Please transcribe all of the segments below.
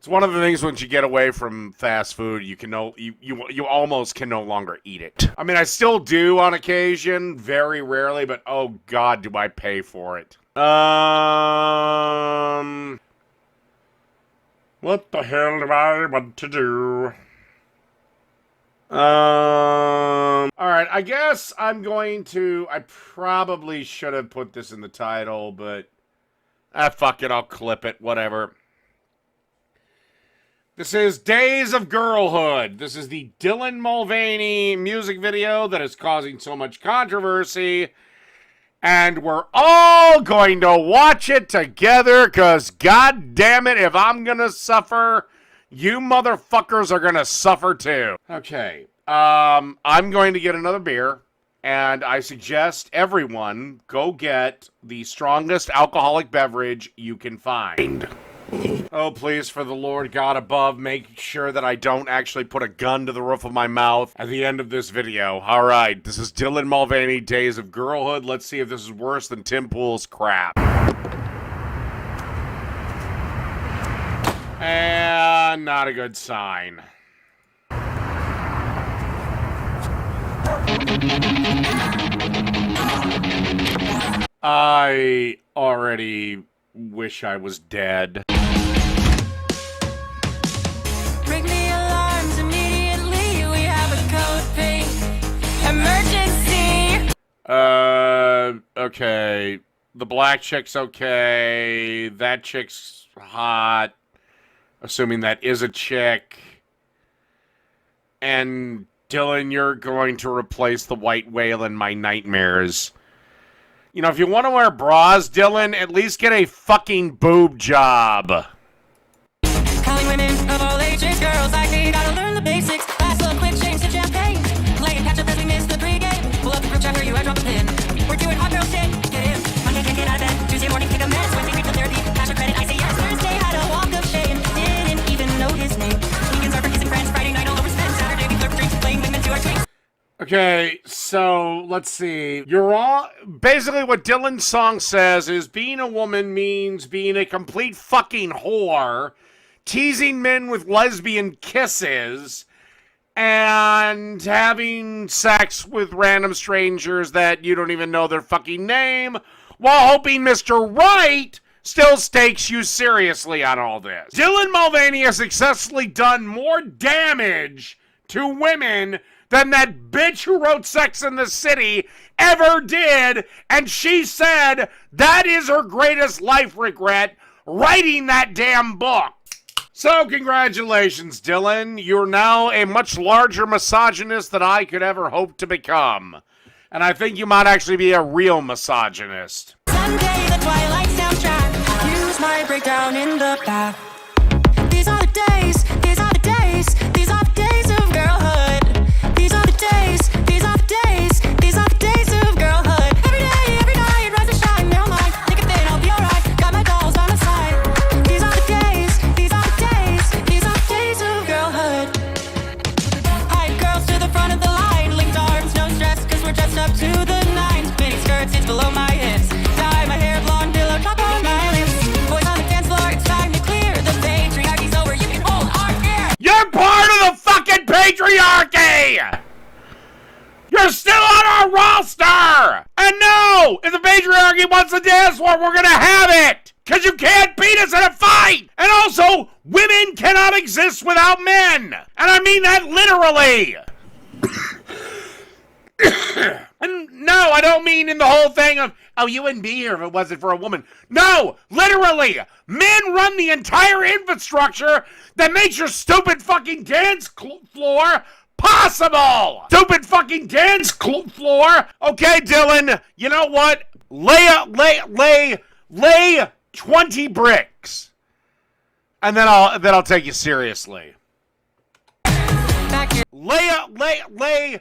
It's one of the things once you get away from fast food, you almost can no longer eat it. I mean, I still do on occasion, very rarely, but oh god, do I pay for it. What the hell do I want to do? Alright, I guess I probably should have put this in the title, but fuck it, I'll clip it, whatever. This is Days of Girlhood. This is the Dylan Mulvaney music video that is causing so much controversy. And we're all going to watch it together, because god damn it, if I'm gonna suffer, you motherfuckers are gonna suffer too. Okay, I'm going to get another beer, and I suggest everyone go get the strongest alcoholic beverage you can find. Oh, please, for the Lord God above, make sure that I don't actually put a gun to the roof of my mouth at the end of this video. All right, this is Dylan Mulvaney, Days of Girlhood. Let's see if this is worse than Tim Pool's crap. And not a good sign. I already wish I was dead. Ring the alarms immediately. We have a code pink emergency. Okay. The black chick's okay. That chick's hot. Assuming that is a chick. And Dylan, you're going to replace the white whale in my nightmares. You know, if you want to wear bras, Dylan, at least get a fucking boob job. Calling women of all ages, girls like me, gotta learn the basics. Last little quick change to champagne. Playing catch up as we miss the pregame. Pull up the group chat where you I drop a pin. We're doing hot girl shit. Get in. Monday can't get out of bed. Tuesday morning pick a mess. Wednesday read for therapy. Cash or credit, I say yes. Thursday had a walk of shame. Didn't even know his name. Weekends are for kissing friends. Friday night all overspent. Saturday we flirt for drinks. Playing women to our drinks. Okay, so let's see. You're all basically what Dylan's song says is being a woman means being a complete fucking whore, teasing men with lesbian kisses, and having sex with random strangers that you don't even know their fucking name, while hoping Mr. Right still takes you seriously on all this. Dylan Mulvaney has successfully done more damage to women than that bitch who wrote Sex and the City ever did, and she said that is her greatest life regret, writing that damn book. So congratulations, Dylan. You're now a much larger misogynist than I could ever hope to become. And I think you might actually be a real misogynist. Sunday, the Twilight soundtrack. Use my breakdown in the bath. These are the days, these are the days, these are the days of girlhood. These are the days, these are the days, these are the days of girlhood. Every day, every night, rise and shine, never mind. Think of it, I'll be alright. Got my dolls by my side. These are the days, these are the days, these are the days of girlhood. Hype girls to the front of the line, linked arms, no stress, cause we're dressed up to the nines. Mini skirts, it's below my hips. Dye my hair blonde, pillow top on my lips. Boys on the dance floor, it's time to clear. The patriarchy's over, you can hold our gear. You're part of the fucking patriarchy! You're still on our roster! And no! If the patriarchy wants the dance floor, we're gonna have it! Cause you can't beat us in a fight! And also, women cannot exist without men! And I mean that literally! And no, I don't mean in the whole thing of, oh, you wouldn't be here if it wasn't for a woman. No, literally, men run the entire infrastructure that makes your stupid fucking dance floor possible. Stupid fucking dance floor. Okay, Dylan, you know what? Lay 20 bricks, and then I'll take you seriously. Lay.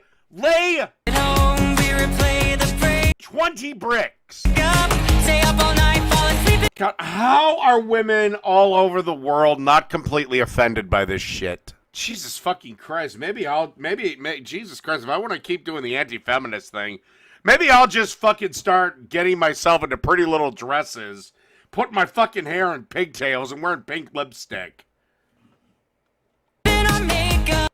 Home, we replay the break. 20 bricks. Up, stay up all night, fall asleep. God, how are women all over the world not completely offended by this shit? Jesus fucking Christ. Maybe Jesus Christ, if I want to keep doing the anti-feminist thing, maybe I'll just fucking start getting myself into pretty little dresses, put my fucking hair in pigtails, and wearing pink lipstick.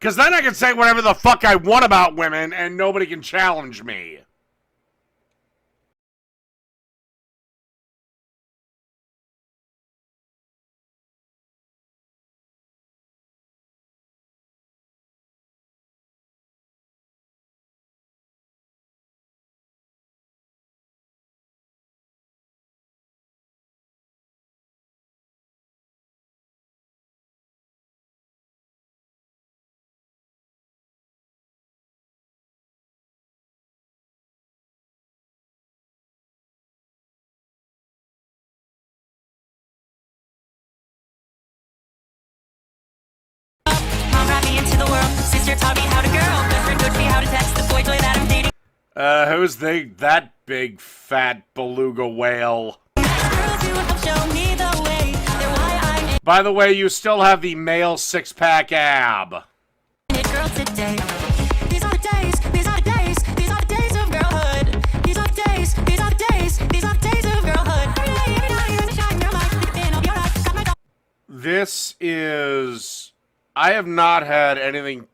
Because then I can say whatever the fuck I want about women and nobody can challenge me. Mom brought me into the world. Sister taught me how to girl. Best friend taught me how to text the boy toy that I'm dating. Who's that big fat beluga whale? Girls who help show me the way. They're why I'm By the way, you still have the male six-pack ab. a girl today. These are the days. These are the days. These are the days of girlhood. These are the days. These are the days. These are the days of girlhood. Every day you're in the shine. You're like the pin of your life. Got my dog. This is... I have not had anything...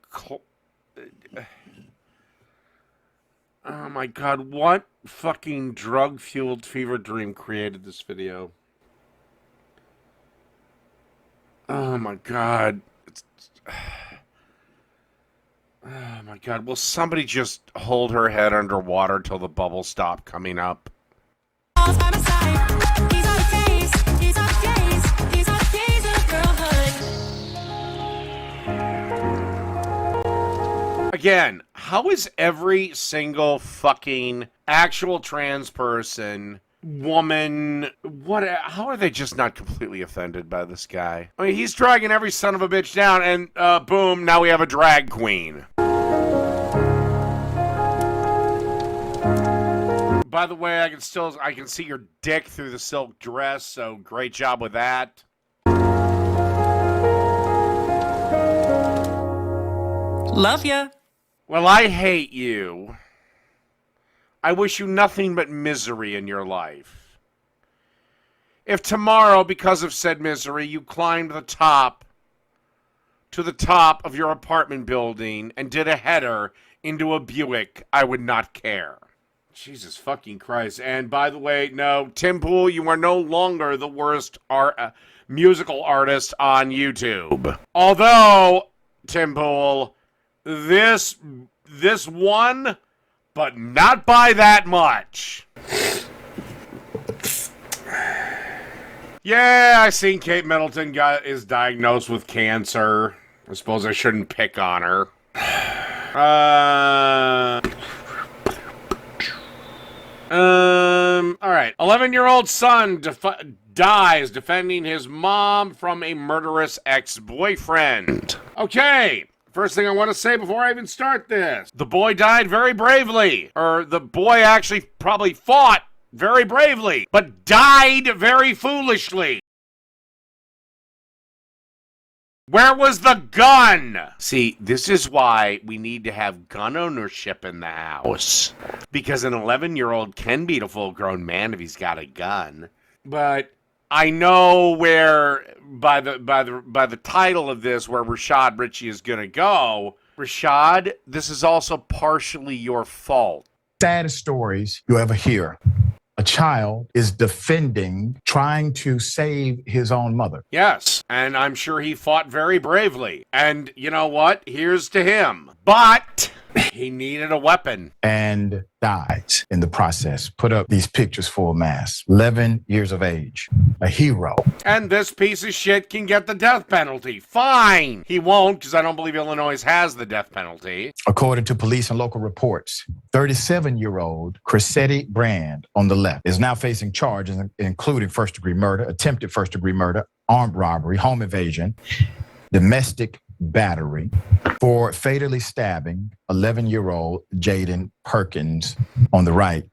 Oh my god, what fucking drug-fueled fever dream created this video? Oh my god. Oh my god, will somebody just hold her head underwater till the bubbles stop coming up? By my side. These are the days. These are the days. These are the days of girlhood. Again, how is every single fucking actual trans person, woman, how are they just not completely offended by this guy? I mean, he's dragging every son of a bitch down, and boom, now we have a drag queen. By the way, I can see your dick through the silk dress, so great job with that. Love ya. Well, I hate you. I wish you nothing but misery in your life. If tomorrow, because of said misery, you climbed to the top of your apartment building and did a header into a Buick, I would not care. Jesus fucking Christ. And by the way, no, Tim Pool, you are no longer the worst musical artist on YouTube. Although, Tim Pool, this won, but not by that much. Yeah, I seen Kate Middleton is diagnosed with cancer. I suppose I shouldn't pick on her. Alright. 11-year-old son dies defending his mom from a murderous ex-boyfriend. Okay. First thing I want to say before I even start this. The boy died very bravely. Or the boy actually probably fought very bravely, but died very foolishly. Where was the gun? See, this is why we need to have gun ownership in the house. Because an 11-year-old can beat a full-grown man if he's got a gun. But I know where, by the title of this, where Rashad Ritchie is gonna go. Rashad, this is also partially your fault. Saddest stories you ever hear. A child is defending, trying to save his own mother. Yes, and I'm sure he fought very bravely. And you know what? Here's to him. But he needed a weapon. And dies in the process. Put up these pictures for a mass. 11 years of age. A hero. And this piece of shit can get the death penalty. Fine. He won't, because I don't believe Illinois has the death penalty. According to police and local reports, 37-year-old Crissetti Brand on the left is now facing charges including first-degree murder, attempted first-degree murder, armed robbery, home invasion, domestic battery for fatally stabbing 11-year-old Jaden Perkins on the right.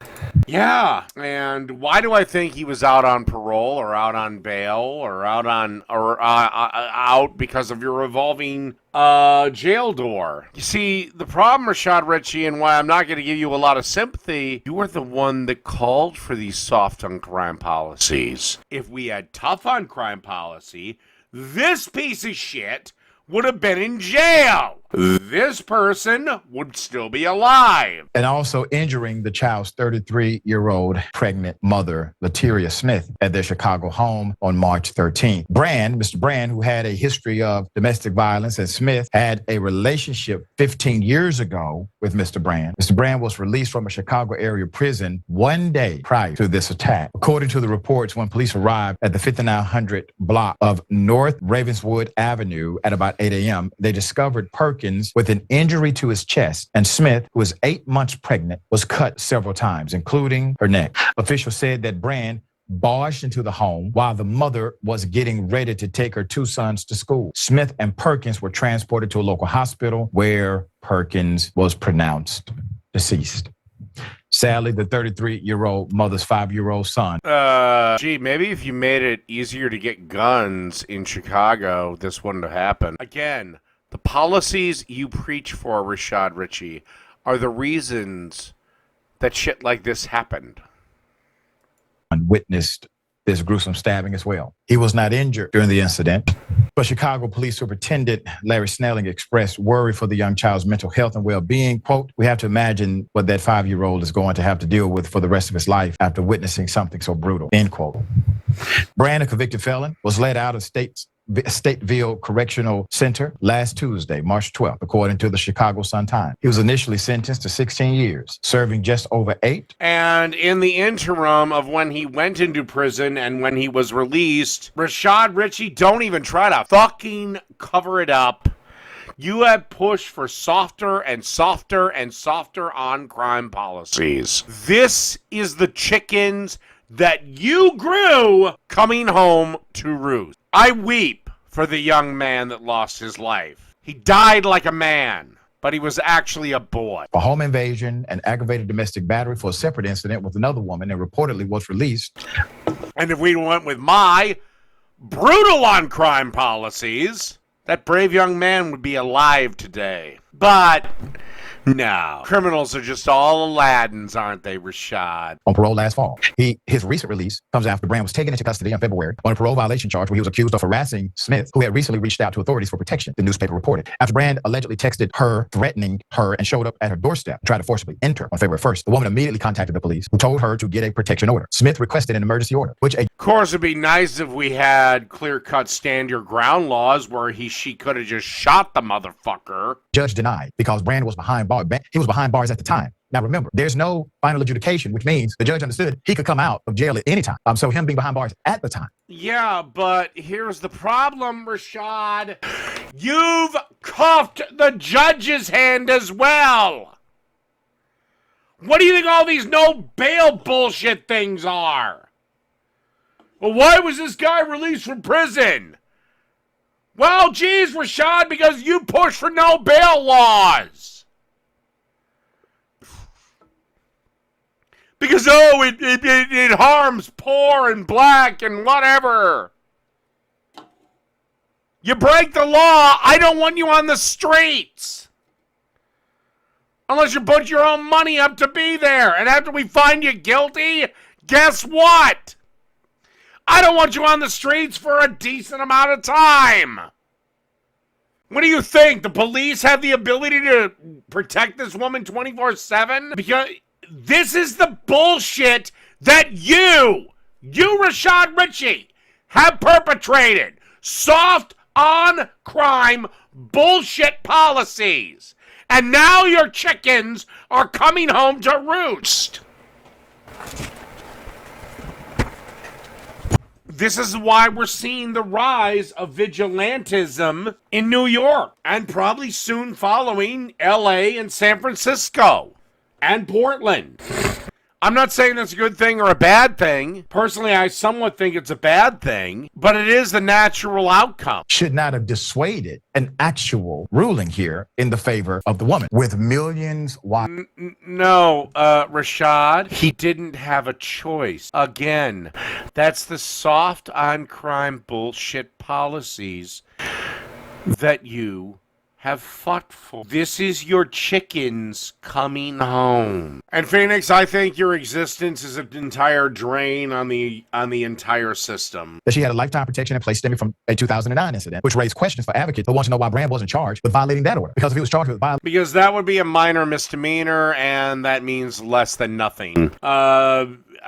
Yeah, and why do I think he was out on parole or out on bail or out because of your revolving jail door? You see, the problem, Rashad Ritchie, and why I'm not going to give you a lot of sympathy, you were the one that called for these soft on crime policies. If we had tough on crime policy, this piece of shit would have been in jail. this person would still be alive. And also injuring the child's 33-year-old pregnant mother, Lateria Smith, at their Chicago home on March 13th. Mr. Brand, who had a history of domestic violence, and Smith had a relationship 15 years ago with Mr. Brand. Mr. Brand was released from a Chicago area prison one day prior to this attack. According to the reports, when police arrived at the 5900 block of North Ravenswood Avenue at about 8 a.m., they discovered Perkins with an injury to his chest, and Smith, who was 8 months pregnant, was cut several times, including her neck. Officials said that Brand barged into the home while the mother was getting ready to take her 2 sons to school. Smith and Perkins were transported to a local hospital where Perkins was pronounced deceased. Sadly, the 33-year-old mother's 5-year-old son. Maybe if you made it easier to get guns in Chicago, this wouldn't have happened. Again, the policies you preach for, Rashad Ritchie, are the reasons that shit like this happened. Witnessed this gruesome stabbing as well. He was not injured during the incident, but Chicago Police Superintendent Larry Snelling expressed worry for the young child's mental health and well-being. Quote, "We have to imagine what that 5-year-old is going to have to deal with for the rest of his life after witnessing something so brutal." End quote. Brand, a convicted felon, was let out of Stateville Correctional Center last Tuesday, March 12th, according to the Chicago Sun-Times. He was initially sentenced to 16 years, serving just over 8. And in the interim of when he went into prison and when he was released, Rashad Ritchie, don't even try to fucking cover it up. You have pushed for softer and softer and softer on crime policies. This is the chickens that you grew coming home to roost. I weep for the young man that lost his life. He died like a man, but he was actually a boy. A home invasion and aggravated domestic battery for a separate incident with another woman, and reportedly was released. And if we went with my brutal on crime policies, that brave young man would be alive today. But no, criminals are just all Aladdins, aren't they, Rashad? On parole last fall. His recent release comes after Brand was taken into custody in February on a parole violation charge where he was accused of harassing Smith, who had recently reached out to authorities for protection, the newspaper reported. After Brand allegedly texted her, threatening her, and showed up at her doorstep to try to forcibly enter on February 1st, the woman immediately contacted the police, who told her to get a protection order. Smith requested an emergency order, which Of course, it'd be nice if we had clear-cut stand your ground laws where she could have just shot the motherfucker. Judge denied because Brand was behind bars. He was behind bars at the time. Now remember, there's no final adjudication, which means the judge understood he could come out of jail at any time. So him being behind bars at the time. Yeah, but here's the problem, Rashad. You've cuffed the judge's hand as well. What do you think all these no bail bullshit things are? Well, why was this guy released from prison? Well, geez, Rashad, because you push for no bail laws. Because, it harms poor and black and whatever. You break the law, I don't want you on the streets. Unless you put your own money up to be there. And after we find you guilty, guess what? I don't want you on the streets for a decent amount of time. What do you think? The police have the ability to protect this woman 24/7? Because this is the bullshit that you Rashad Ritchie, have perpetrated. Soft on crime bullshit policies. And now your chickens are coming home to roost. This is why we're seeing the rise of vigilantism in New York, and probably soon following LA and San Francisco and Portland. I'm not saying that's a good thing or a bad thing. Personally, I somewhat think it's a bad thing, but it is the natural outcome. Should not have dissuaded an actual ruling here in the favor of the woman with millions watching. No, Rashad, he didn't have a choice. Again, that's the soft on crime bullshit policies that you have fought for. This is your chickens coming home. And Phoenix, I think your existence is an entire drain on the entire system. That she had a lifetime protection in place stemming from a 2009 incident, which raised questions for advocates who want to know why Brand wasn't charged with violating that order. Because if he was charged with violating... Because that would be a minor misdemeanor, and that means less than nothing.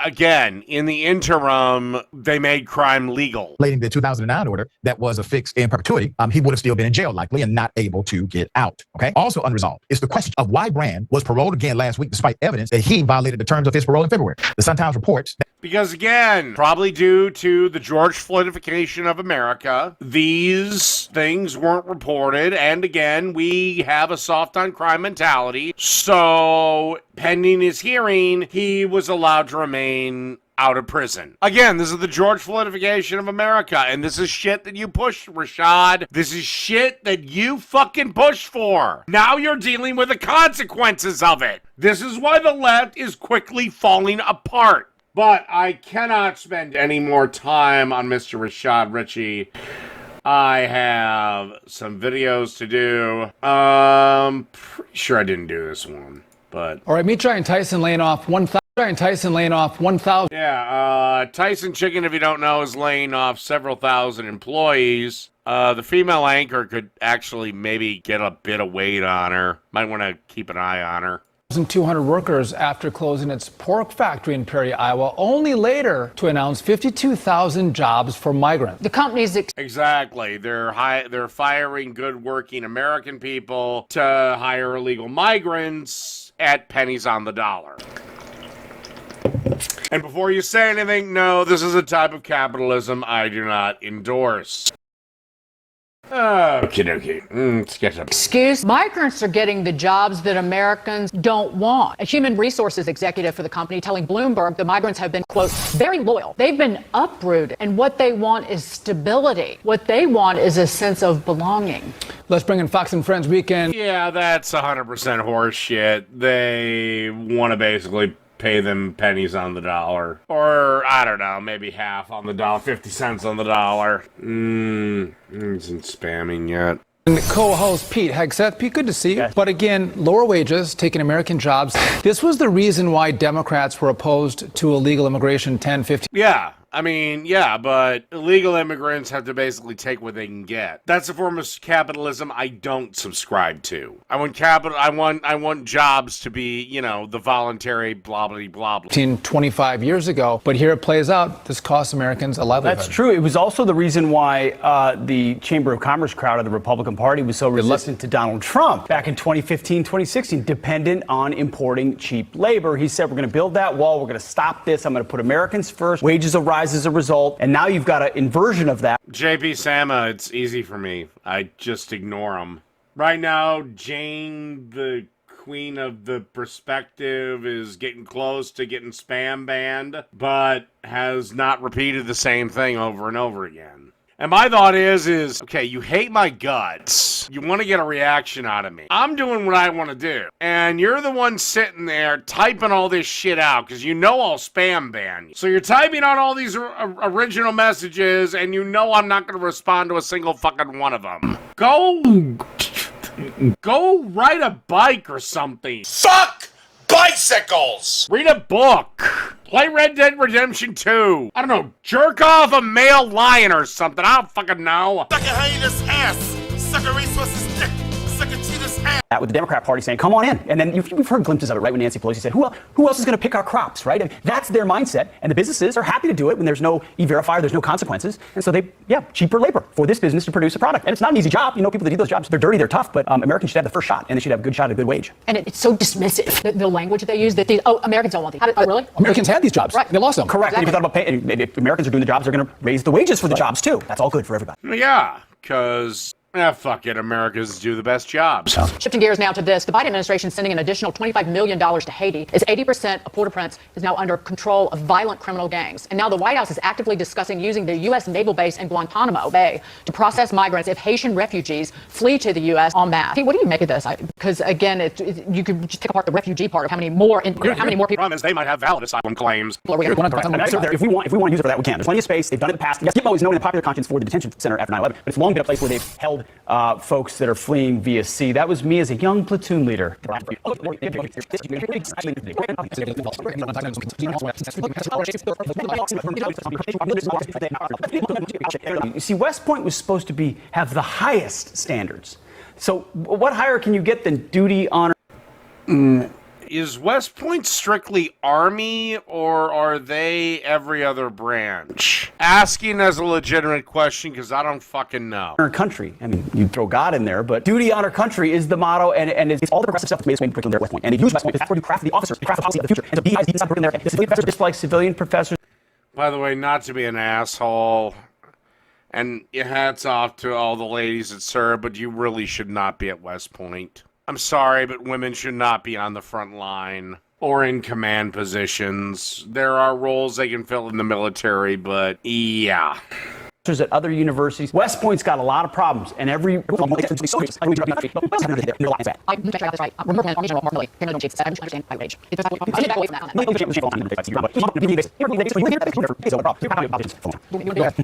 Again, in the interim, they made crime legal. The 2009 order that was affixed in perpetuity, he would have still been in jail likely and not able to get out. Okay. Also unresolved is the question of why Brand was paroled again last week despite evidence that he violated the terms of his parole in February. The Sun-Times reports that because again, probably due to the George Floydification of America, these things weren't reported. And again, we have a soft on crime mentality. So pending his hearing, he was allowed to remain out of prison. Again, this is the George Floydification of America, and this is shit that you pushed, Rashad. This is shit that you fucking pushed for. Now you're dealing with the consequences of it. This is why the left is quickly falling apart. But I cannot spend any more time on Mr. Rashad Ritchie. I have some videos to do. Pretty sure I didn't do this one, but... All right, meet Giant Tyson laying off 1,000. Yeah, Tyson Chicken, if you don't know, is laying off several thousand employees. The female anchor could actually maybe get a bit of weight on her. Might want to keep an eye on her. 1,200 workers after closing its pork factory in Perry, Iowa, only later to announce 52,000 jobs for migrants. The company's exactly. They're firing good working American people to hire illegal migrants at pennies on the dollar. And before you say anything, no, this is a type of capitalism I do not endorse. Okie dokie. Let's get to... excuse. Migrants are getting the jobs that Americans don't want. A human resources executive for the company telling Bloomberg the migrants have been, quote, very loyal. They've been uprooted, and what they want is stability. What they want is a sense of belonging. Let's bring in Fox and Friends Weekend. Yeah, that's 100% horse shit. They want to basically pay them pennies on the dollar. Or, I don't know, maybe half on the dollar, 50 cents on the dollar. Isn't spamming yet. And co-host Pete Hegseth. Pete, good to see you. Yes. But again, lower wages, taking American jobs. This was the reason why Democrats were opposed to illegal immigration 10, 15. Yeah. I mean, yeah, but illegal immigrants have to basically take what they can get. That's a form of capitalism I don't subscribe to. I want jobs to be, you know, the voluntary blah, blah, blah, blah. 25 years ago, but here it plays out. This costs Americans a livelihood. That's true. It was also the reason why the Chamber of Commerce crowd of the Republican Party was so resistant to Donald Trump back in 2015, 2016, dependent on importing cheap labor. He said, we're going to build that wall. We're going to stop this. I'm going to put Americans first. Wages will rise as a result, and now you've got an inversion of that. JP Sama, it's easy for me. I just ignore them. Right now, Jane, the queen of the perspective, is getting close to getting spam banned, but has not repeated the same thing over and over again. And my thought is, okay, you hate my guts. You want to get a reaction out of me. I'm doing what I want to do. And you're the one sitting there typing all this shit out because you know I'll spam ban you. So you're typing out all these original messages and you know I'm not going to respond to a single fucking one of them. Go ride a bike or something. Fuck bicycles! Read a book. Play Red Dead Redemption 2. I don't know, jerk off a male lion or something. I don't fucking know. Suck a hyena's ass. Suck a racehorse's dick. Suck a cheetah's ass. With the Democrat Party saying, come on in. And then you've heard glimpses of it, right? When Nancy Pelosi said, who else is going to pick our crops, right? I mean, that's their mindset. And the businesses are happy to do it when there's no E-Verify, there's no consequences. And so cheaper labor for this business to produce a product. And it's not an easy job. You know, people that do those jobs, they're dirty, they're tough, but Americans should have the first shot, and they should have a good shot at a good wage. And it's so dismissive, the language they use, that Americans don't want these. Really? Americans had these jobs. Right. They lost them. Correct. Exactly. And if you thought about paying, if Americans are doing the jobs, they're going to raise the wages for the jobs, too. That's all good for everybody. Yeah, because... fuck it, Americans do the best jobs. Shifting gears now to this, the Biden administration is sending an additional $25 million to Haiti as 80% of Port-au-Prince is now under control of violent criminal gangs. And now the White House is actively discussing using the U.S. naval base in Guantanamo Bay to process migrants if Haitian refugees flee to the U.S. en masse. What do you make of this? Because again, you could just take apart the refugee part of how many more people. The problem is they might have valid asylum claims. If we want to use it for that, we can. There's plenty of space. They've done it in the past. Yes, Gitmo is known in the popular conscience for the detention center after 9/11, but it's long been a place where they've held killed folks that are fleeing via sea. That was me as a young platoon leader. You see, West Point was supposed to have the highest standards. So what higher can you get than duty, honor? Is West Point strictly Army, or are they every other branch? Asking as a legitimate question, because I don't fucking know. Honor country. I mean, you throw God in there, but duty, honor country is the motto, and it's all the progressive stuff that's made its way into curriculum there at West Point. And they use West Point because that's where you craft the officers, you craft the policy of the future. And so DEIs inside in there. The civilian professors dislike civilian professors. By the way, not to be an asshole, and hats off to all the ladies that serve, but you really should not be at West Point. I'm sorry, but women should not be on the front line or in command positions. There are roles they can fill in the military, but yeah. At other universities, West Point's got a lot of problems, and every I check out this right. Remember, I'll need more Millie. I understand my wage. I did back away from that.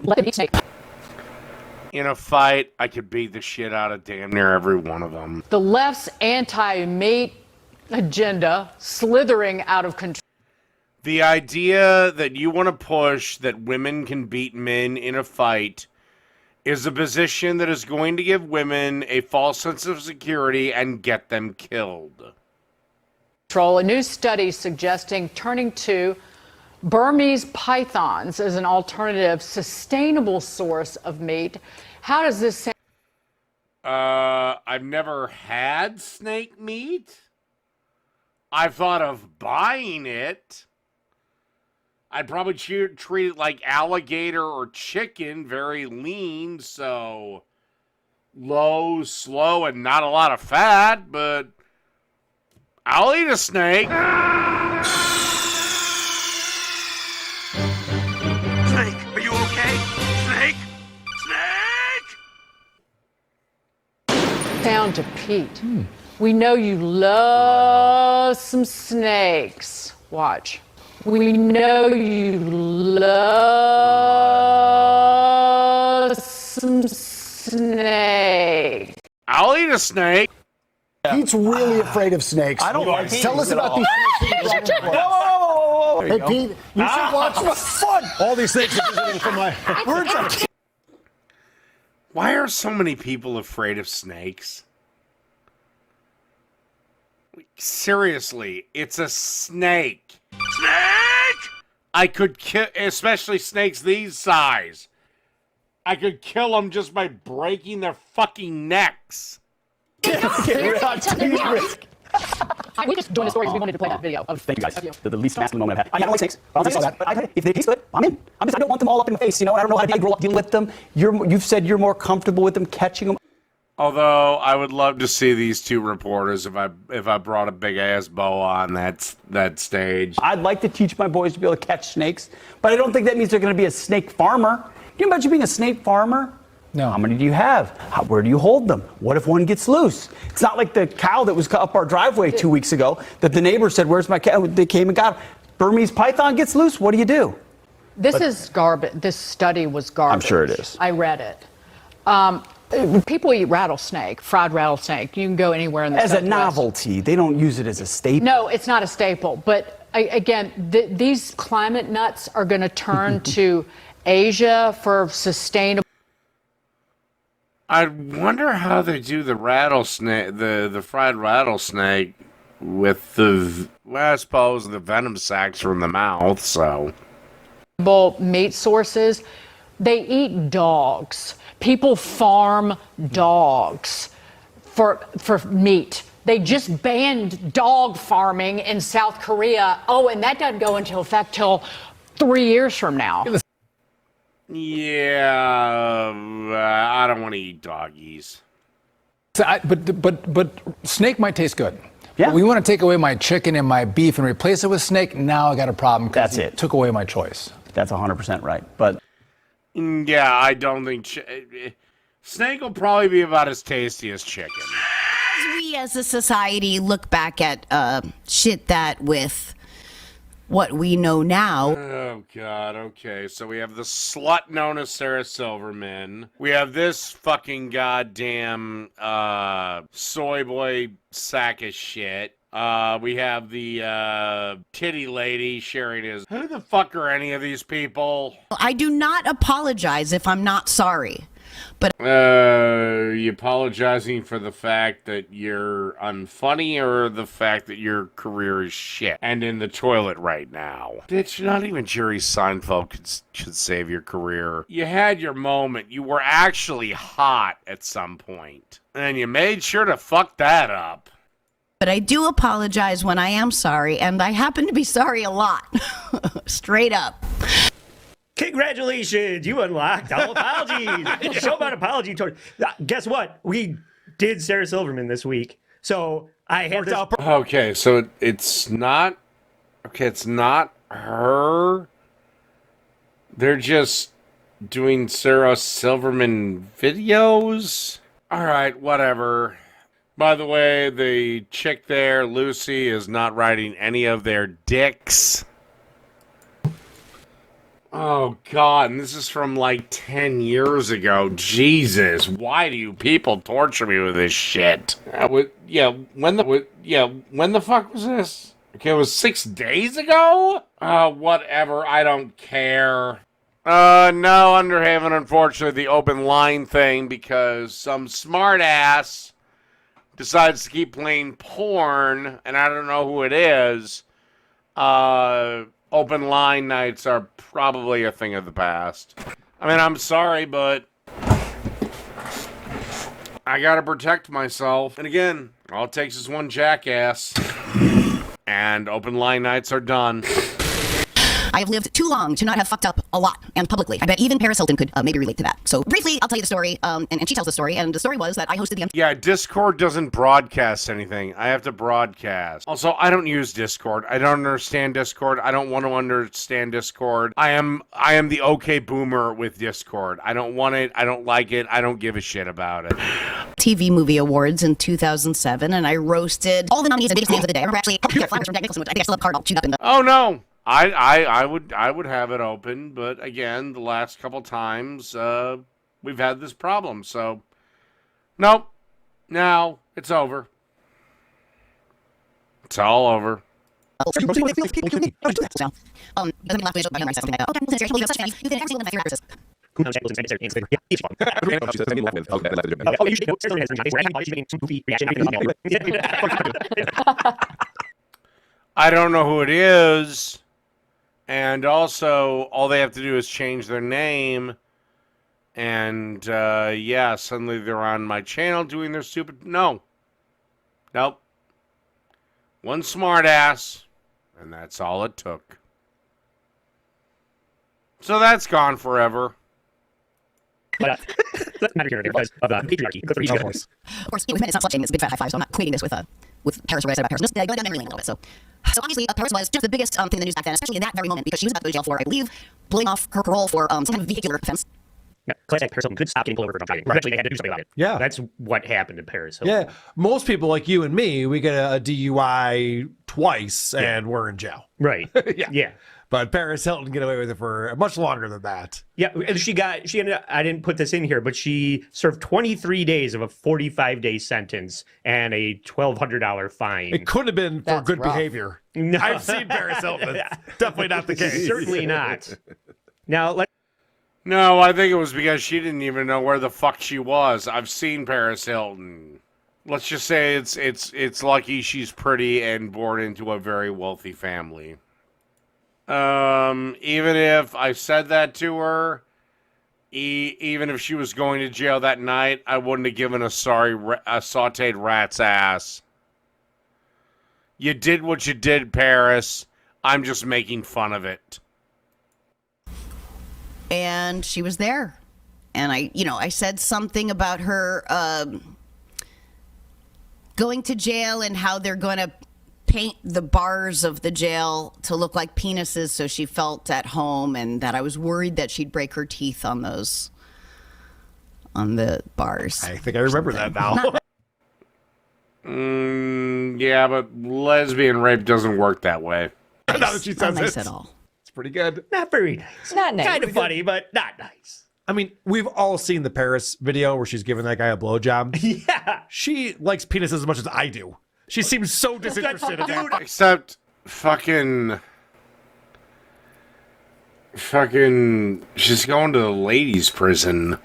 Let them eat snake. In a fight, I could beat the shit out of damn near every one of them. The left's anti-mate agenda slithering out of control. The idea that you want to push that women can beat men in a fight is a position that is going to give women a false sense of security and get them killed. A new study suggesting turning to Burmese pythons as an alternative, sustainable source of meat. How does this sound? I've never had snake meat. I've thought of buying it. I'd probably treat it like alligator or chicken, very lean, so low, slow, and not a lot of fat, but I'll eat a snake. Snake, are you okay? Snake? Snake! Down to Pete. We know you love some snakes. Watch. We know you love some snake. I'll eat a snake. Pete's really afraid of snakes. I don't like Tell us about these snakes. Hey, Pete, you should watch what's fun. All these things are visiting from my words. Why are so many people afraid of snakes? Seriously, it's a snake. Snake! I could kill, especially snakes these size. I could kill them just by breaking their fucking necks. We're just doing the story because we wanted to play that video. Thank you guys. The least masculine moment I've had. I don't like snakes. I saw that. But if they taste good, I'm in. I don't want them all up in my face. You know, I don't know how to grow up dealing with them. You've said you're more comfortable with them catching them. Although I would love to see these two reporters if I brought a big ass boa on that stage. I'd like to teach my boys to be able to catch snakes, but I don't think that means they're going to be a snake farmer. Can you imagine being a snake farmer? No. How many do you have? Where do you hold them? What if one gets loose? It's not like the cow that was up our driveway 2 weeks ago that the neighbor said, "Where's my cow?" They came and got it. Burmese python gets loose. What do you do? This is garbage. This study was garbage. I'm sure it is. I read it. People eat rattlesnake, fried rattlesnake. You can go anywhere in the As a Southwest. novelty. They don't use it as a staple. No, it's not a staple. But again, these climate nuts are going to turn to Asia for sustainable. I wonder how they do the rattlesnake, the fried rattlesnake with I suppose the venom sacs from the mouth, so. Meat sources. They eat dogs. People farm dogs for meat. They just banned dog farming in South Korea. Oh, and that doesn't go into effect till 3 years from now. Yeah, I don't want to eat doggies. So but snake might taste good. Yeah. But we want to take away my chicken and my beef and replace it with snake. Now I got a problem because That's it. took away my choice. That's 100% right. But Yeah, I don't think snake will probably be about as tasty as chicken. We as a society look back at shit that with what we know now. Oh, God. Okay. So we have the slut known as Sarah Silverman. We have this fucking goddamn soy boy sack of shit. We have the titty lady sharing his. Who the fuck are any of these people? I do not apologize if I'm not sorry. But you apologizing for the fact that you're unfunny or the fact that your career is shit and in the toilet right now? Bitch, not even Jerry Seinfeld should save your career. You had your moment. You were actually hot at some point, and you made sure to fuck that up. But I do apologize when I am sorry, and I happen to be sorry a lot. Straight up. Congratulations, you unlocked all apologies. Show about apology tour. Guess what? We did Sarah Silverman this week. So I had this. Okay, so it's not. Okay, it's not her. They're just doing Sarah Silverman videos. All right, whatever. By the way, the chick there, Lucy, is not riding any of their dicks. Oh, God, and this is from like 10 years ago. Jesus, why do you people torture me with this shit? When the fuck was this? Okay, it was 6 days ago? Whatever, I don't care. No, Underhaven, unfortunately, the open line thing, because some smart ass decides to keep playing porn, and I don't know who it is. Open line nights are probably a thing of the past. I mean, I'm sorry, but I gotta protect myself. And again, all it takes is one jackass. And open line nights are done. I have lived too long to not have fucked up a lot and publicly. I bet even Paris Hilton could maybe relate to that. So briefly, I'll tell you the story, and she tells the story, and the story was that I hosted the... Yeah, Discord doesn't broadcast anything. I have to broadcast. Also, I don't use Discord. I don't understand Discord. I don't want to understand Discord. I am the okay boomer with Discord. I don't want it. I don't like it. I don't give a shit about it. TV Movie Awards in 2007, and I roasted all the nominees and biggest names of the day. I remember actually flowers from Jack Nicholson, which I think I still have a card all chewed up in the... Oh, no. I would have it open, but again, the last couple times we've had this problem, so nope. Now it's over. It's all over. I don't know who it is. And also, all they have to do is change their name. And, yeah, suddenly they're on my channel doing their stupid... No. Nope. One smartass. And that's all it took. So that's gone forever. But that's matter here because of patriarchy. Good for each of us. Of course, it's not slut shaming, it's a big fat high five, so I'm not equating this with Paris or what I said about Paris. Just go down memory lane a little bit. So obviously, Paris was just the biggest thing in the news back then, especially in that very moment, because she was about to go to jail for, I believe, blowing off her parole for some kind of vehicular offense. Yeah, classic Paris Hilton could stop getting pulled over for drunk driving. Eventually, they had to do something about it. Yeah. That's what happened in Paris Hilton. Yeah. Most people like you and me, we get a DUI twice and we're in jail. Right. Yeah. Yeah. But Paris Hilton get away with it for much longer than that. Yeah, and she ended up, I didn't put this in here, but she served 23 days of a 45-day sentence and a $1,200 fine. It could have been for good behavior. No. I've seen Paris Hilton. It's definitely not the case. Certainly not. Now, No, I think it was because she didn't even know where the fuck she was. I've seen Paris Hilton. Let's just say it's lucky she's pretty and born into a very wealthy family. Even if I said that to her, even if she was going to jail that night, I wouldn't have given a sauteed rat's ass. You did what you did, Paris. I'm just making fun of it. And she was there. And I said something about her going to jail and how they're going to paint the bars of the jail to look like penises so she felt at home, and that I was worried that she'd break her teeth on the bars. I think I remember that now. Yeah, but lesbian rape doesn't work that way. Now that she says not nice it. at all. It's pretty good. Not very nice. Not nice. Kind of funny, but not nice. I mean, we've all seen the Paris video where she's giving that guy a blowjob. Yeah. She likes penis as much as I do. She seems so disinterested in that. Except fucking, she's going to the ladies' prison.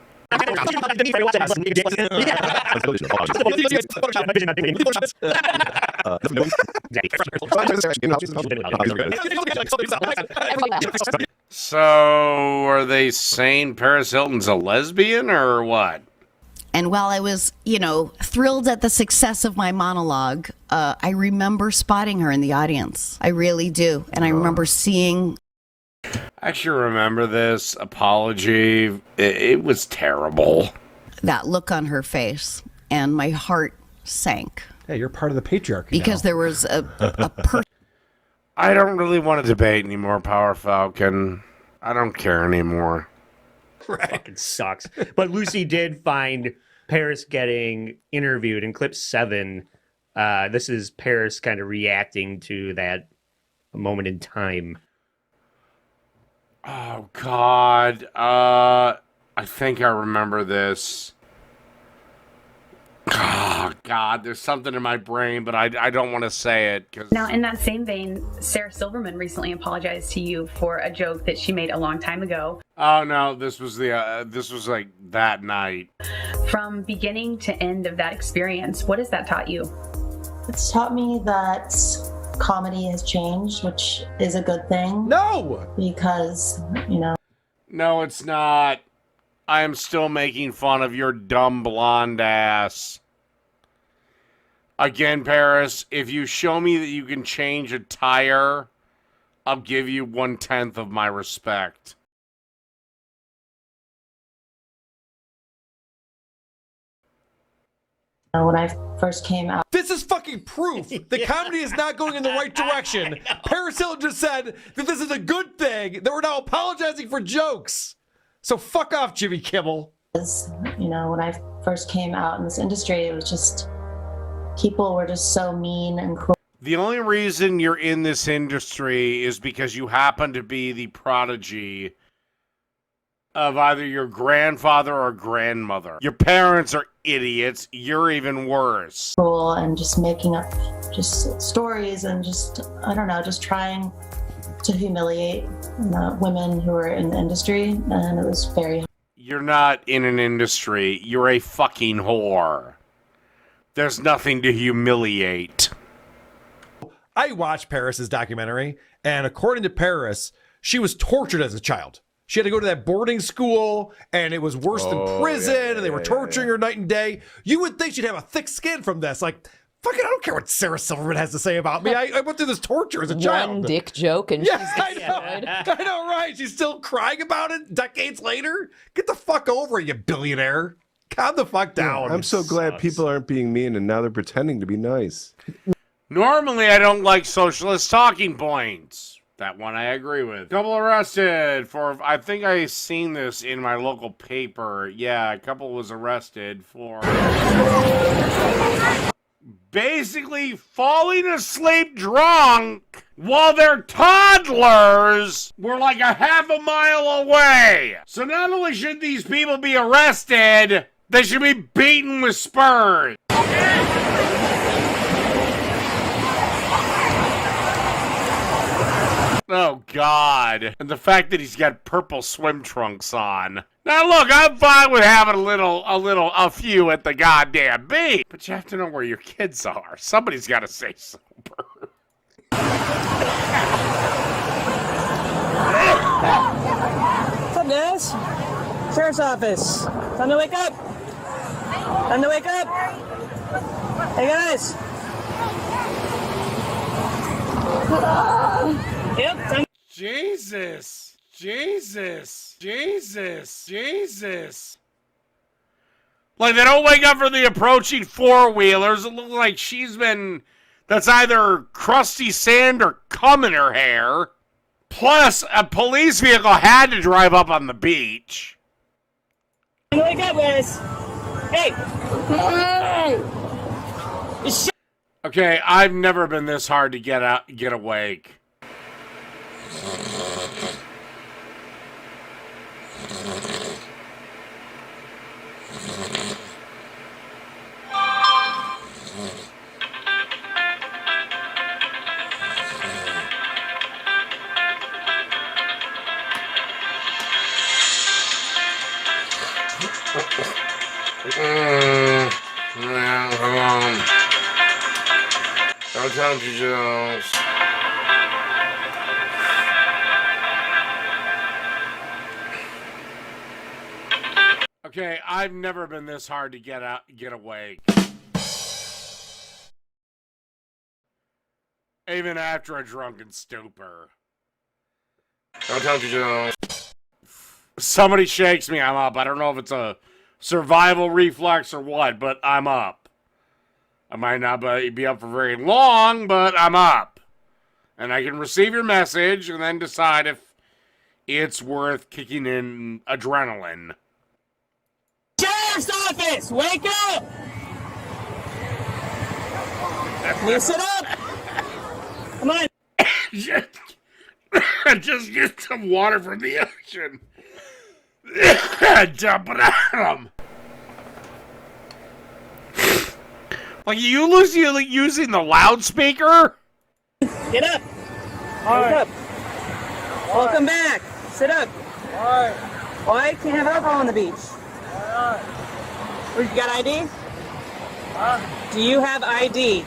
So, are they saying Paris Hilton's a lesbian or what? And while I was, thrilled at the success of my monologue, I remember spotting her in the audience. I really do. And I remember seeing... I actually remember this apology. It was terrible. That look on her face, and my heart sank. Hey, you're part of the patriarchy because now. there was a person. I don't really want to debate anymore, Power Falcon. I don't care anymore. Right. Fucking sucks. But Lucy did find Paris getting interviewed in clip 7. This is Paris kind of reacting to that moment in time. Oh, God. I think I remember this. Oh, God, there's something in my brain, but I don't want to say it. Now, in that same vein, Sarah Silverman recently apologized to you for a joke that she made a long time ago. Oh, no, this was like that night. From beginning to end of that experience, what has that taught you? It's taught me that comedy has changed, which is a good thing. No! Because, No, it's not. I am still making fun of your dumb blonde ass. Again, Paris, if you show me that you can change a tire, I'll give you 1/10 of my respect. when I first came out. This is fucking proof that comedy is not going in the right direction. Paris Hilton just said that this is a good thing, that we're now apologizing for jokes. So fuck off, Jimmy Kimmel. When I first came out in this industry, it was just, people were just so mean and cruel. The only reason you're in this industry is because you happen to be the prodigy of either your grandfather or grandmother. Your parents are idiots. You're even worse. Cruel and just making up just stories and just, I don't know, just trying to humiliate women who are in the industry. And it was very... You're not in an industry. You're a fucking whore. There's nothing to humiliate. I watched Paris's documentary, and according to Paris, she was tortured as a child. She had to go to that boarding school, and it was worse than prison, and they were torturing her night and day. You would think she'd have a thick skin from this. Like, fucking, I don't care what Sarah Silverman has to say about me. I went through this torture as a child. One dick joke, and yeah, she's I know, right? She's still crying about it decades later. Get the fuck over it, you billionaire. Calm the fuck down. I'm so glad people aren't being mean, and now they're pretending to be nice. Normally, I don't like socialist talking points. That one I agree with. Couple arrested for, I think I seen this in my local paper. Yeah, a couple was arrested for basically falling asleep drunk while their toddlers were like a half a mile away. So not only should these people be arrested, they should be beaten with spurs. Oh, God. And the fact that he's got purple swim trunks on. Now, look, I'm fine with having a few at the goddamn beach. But you have to know where your kids are. Somebody's got to stay sober. What's up, guys? Sheriff's office. Time to wake up. Time to wake up. Hey, guys. Yep. Jesus. Like, they don't wake up for the approaching four-wheelers. It looks like that's either crusty sand or cum in her hair. Plus, a police vehicle had to drive up on the beach. Wake up, guys. Hey. Okay, I've never been this hard to get awake. Come on. Don't tell me, Jones. Okay, I've never been this hard to get awake. Even after a drunken stupor. Don't tell me, Jones. Somebody shakes me, I'm up. I don't know if it's a survival reflex or what, but I'm up. I might not be up for very long, but I'm up. And I can receive your message and then decide if it's worth kicking in adrenaline. Sheriff's office, wake up! Loosen up! Come on! Just get some water from the ocean. Dump it on him. Like, you using the loudspeaker? Get up! Wake up! Welcome back! Sit up! Alright. Why? Can't have alcohol on the beach. You got ID? Do you have ID?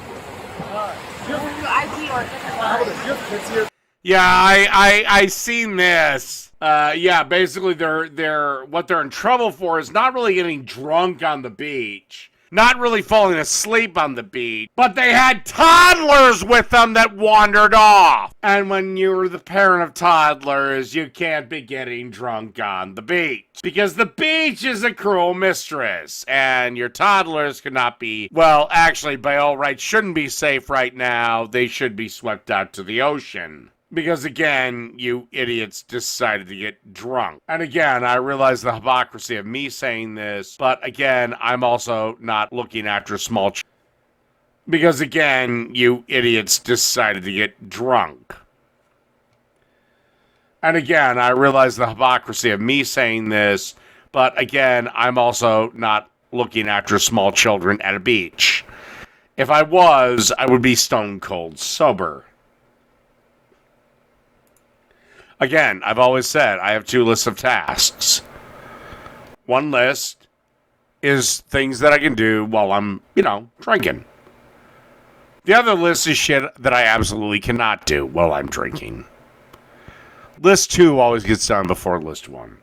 Yeah, I seen this. Yeah, basically they're what they're in trouble for is not really getting drunk on the beach. Not really falling asleep on the beach, but they had toddlers with them that wandered off. And when you're the parent of toddlers, you can't be getting drunk on the beach. Because the beach is a cruel mistress, and your toddlers cannot be, well, actually, by all rights, shouldn't be safe right now. They should be swept out to the ocean. Because again, you idiots decided to get drunk. And again, I realize the hypocrisy of me saying this, but again, I'm also not looking after small children. Because again, you idiots decided to get drunk. And again, I realize the hypocrisy of me saying this, but again, I'm also not looking after small children at a beach. If I was, I would be stone cold sober. Again, I've always said I have two lists of tasks. One list is things that I can do while I'm, drinking. The other list is shit that I absolutely cannot do while I'm drinking. List 2 always gets done before list 1.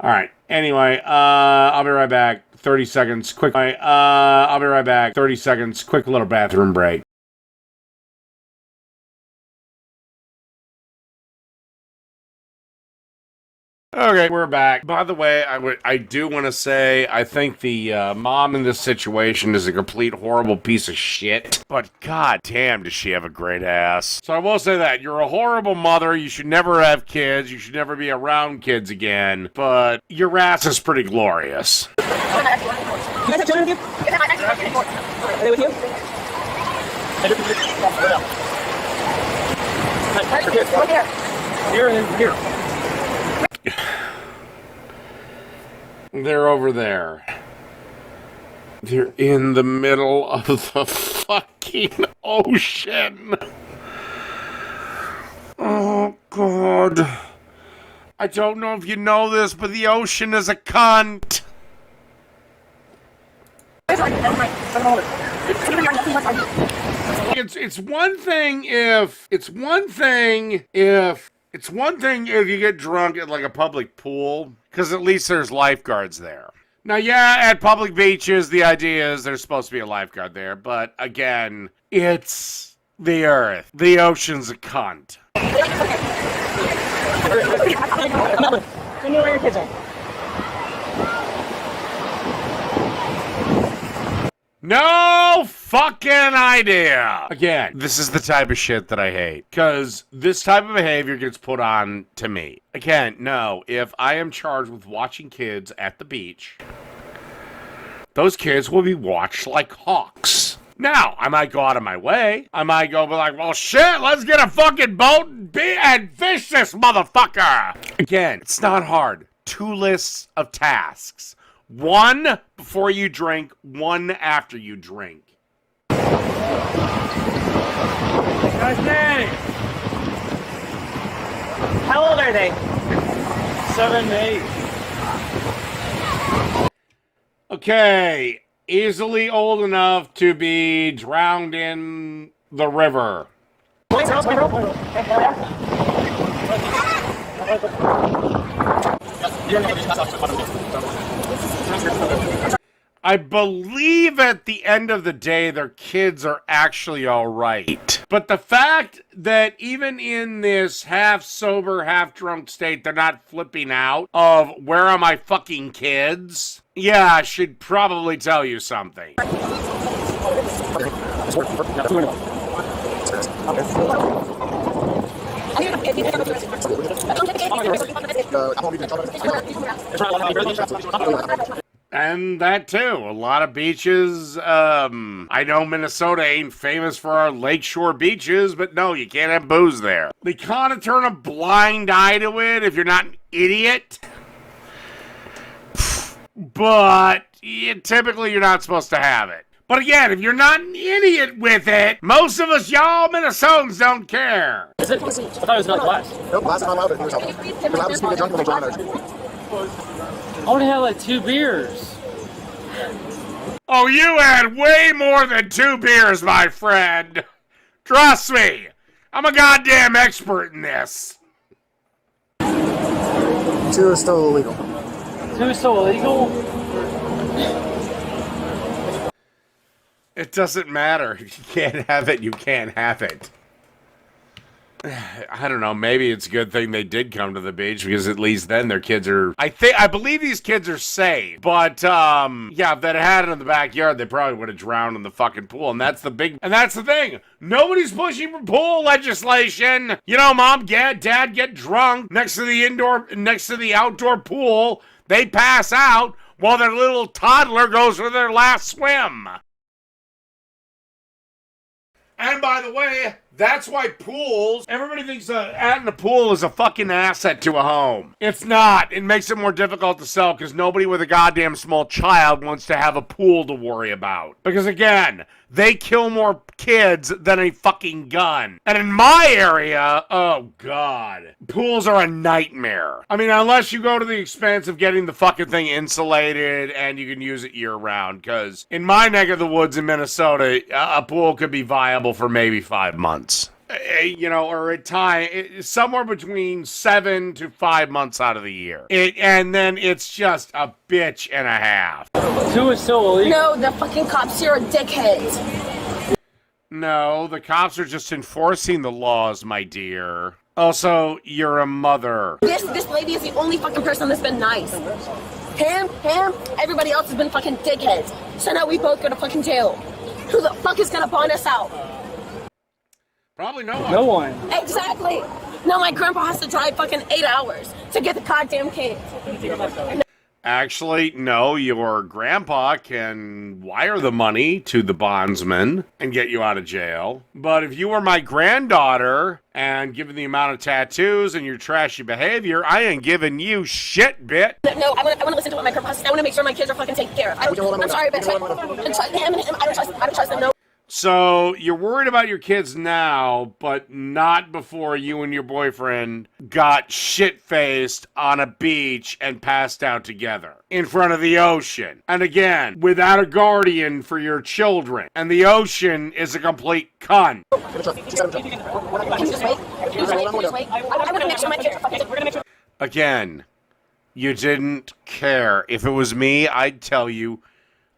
All right. Anyway, I'll be right back. 30 seconds. Quick. I'll be right back. 30 seconds. Quick little bathroom break. Okay, we're back. By the way, I do want to say I think the mom in this situation is a complete horrible piece of shit. But god damn, does she have a great ass. So I will say that. You're a horrible mother. You should never have kids. You should never be around kids again. But your ass is pretty glorious. You guys have children with you? Are they with you? Here. They're over there. They're in the middle of the fucking ocean. Oh, God. I don't know if you know this, but the ocean is a cunt. It's one thing if you get drunk at like a public pool, because at least there's lifeguards there. Now, yeah, at public beaches, the idea is there's supposed to be a lifeguard there, but again, it's the earth. The ocean's a cunt. No fucking idea. Again, this is the type of shit that I hate. Because this type of behavior gets put on to me. Again, no, if I am charged with watching kids at the beach, those kids will be watched like hawks. Now, I might go out of my way. I might go be like, well, shit, let's get a fucking boat and fish this motherfucker. Again, it's not hard. 2 lists of tasks. 1 before you drink, 1 after you drink. Nice name. How old are they? 7, 8. Okay, easily old enough to be drowned in the river. I believe at the end of the day, their kids are actually all right. But the fact that even in this half sober, half drunk state, they're not flipping out of where are my fucking kids? Yeah, I should probably tell you something. And that too. A lot of beaches. I know Minnesota ain't famous for our lakeshore beaches, but no, you can't have booze there. They kind of turn a blind eye to it if you're not an idiot. But typically you're not supposed to have it. But again, if you're not an idiot with it, most of us y'all Minnesotans don't care. Is it? I thought it was not glass. Nope, last time I'm out, you're allowed to get drunk when they drown there. I only had like 2 beers. Oh, you had way more than 2 beers, my friend. Trust me, I'm a goddamn expert in this. 2 is still illegal. 2 is still illegal? It doesn't matter. If you can't have it, you can't have it. I don't know. Maybe it's a good thing they did come to the beach because at least then their kids are. I believe these kids are safe. But yeah, if they'd had it in the backyard, they probably would have drowned in the fucking pool. And that's the thing. Nobody's pushing for pool legislation. You know, mom, dad get drunk next to the outdoor pool. They pass out while their little toddler goes for their last swim. And by the way, that's why pools, everybody thinks adding a pool is a fucking asset to a home. It's not. It makes it more difficult to sell because nobody with a goddamn small child wants to have a pool to worry about. Because again, they kill more kids than a fucking gun. And in my area, oh god, pools are a nightmare. I mean, unless you go to the expense of getting the fucking thing insulated and you can use it year round. Because in my neck of the woods in Minnesota, a pool could be viable for maybe 5 months. You know, or at time, somewhere between 7 to 5 months out of the year. And then it's just a bitch and a half. 2 is still illegal? No, the fucking cops here are dickheads. No, the cops are just enforcing the laws, my dear. Also, you're a mother. This lady is the only fucking person that's been nice. Him, everybody else has been fucking dickheads. So now we both go to fucking jail. Who the fuck is gonna bond us out? Probably no one. No one. Exactly. No, my grandpa has to drive fucking 8 hours to get the goddamn kids. Actually, no, your grandpa can wire the money to the bondsman and get you out of jail. But if you were my granddaughter, and given the amount of tattoos and your trashy behavior, I ain't giving you shit, bitch. No, I want to listen to what my grandpa says. I want to make sure my kids are fucking taken care of. I'm sorry, but I don't trust them, no. So you're worried about your kids now, but not before you and your boyfriend got shit-faced on a beach and passed out together in front of the ocean. And again, without a guardian for your children. And the ocean is a complete cunt. Again, you didn't care. If it was me, I'd tell you,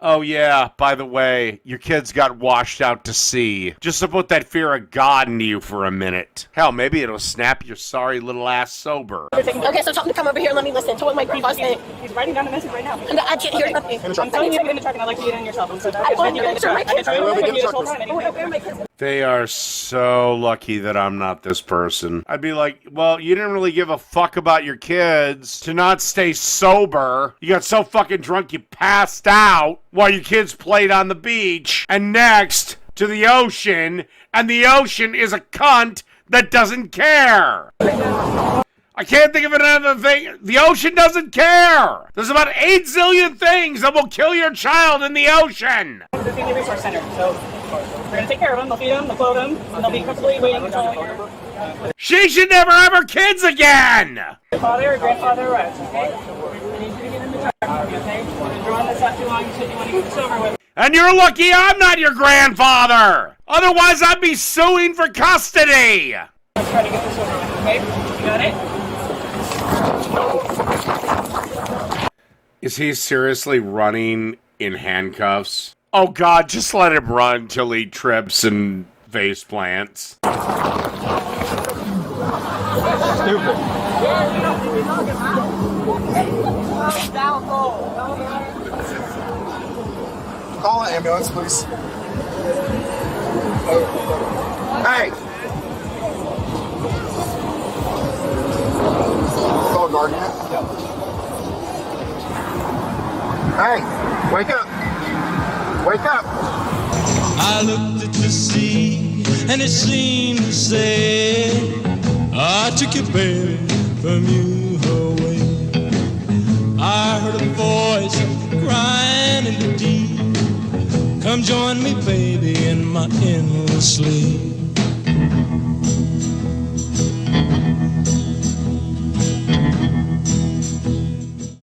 oh yeah, by the way, your kids got washed out to sea. Just to put that fear of God into you for a minute. Hell, maybe it'll snap your sorry little ass sober. Okay, so tell him to come over here and let me listen to what my grandpa's saying. He's writing down the message right now. And I can't hear nothing. I'm telling you to get in the truck and I'd like to get in yourself. I want you to get in the truck. I can try to get this whole time. Where are my kids? They are so lucky that I'm not this person. I'd be like, well, you didn't really give a fuck about your kids to not stay sober. You got so fucking drunk you passed out while your kids played on the beach. And next, to the ocean, and the ocean is a cunt that doesn't care. I can't think of another thing. The ocean doesn't care. There's about 8 zillion things that will kill your child in the ocean. The Family Resource Center. So we're going to take care of them. They'll feed them, they'll clothe them, and they'll be comfortably waiting until your She should never have her kids again. father or grandfather arrives, okay? I need you to get in the truck, okay? You've been drawing this out too long. You said you want to get this over with. And you're lucky I'm not your grandfather. Otherwise, I'd be suing for custody. Let's try to get this over with, okay? You got it? Is he seriously running in handcuffs? Oh God, just let him run till he trips and face plants. Stupid. Call an ambulance, please. Hey! Call a guardian. Hey! Wake up! Wake up! I looked at the sea and it seemed to say, I took your baby from you away. I heard a voice crying in the deep, come join me, baby, in my endless sleep.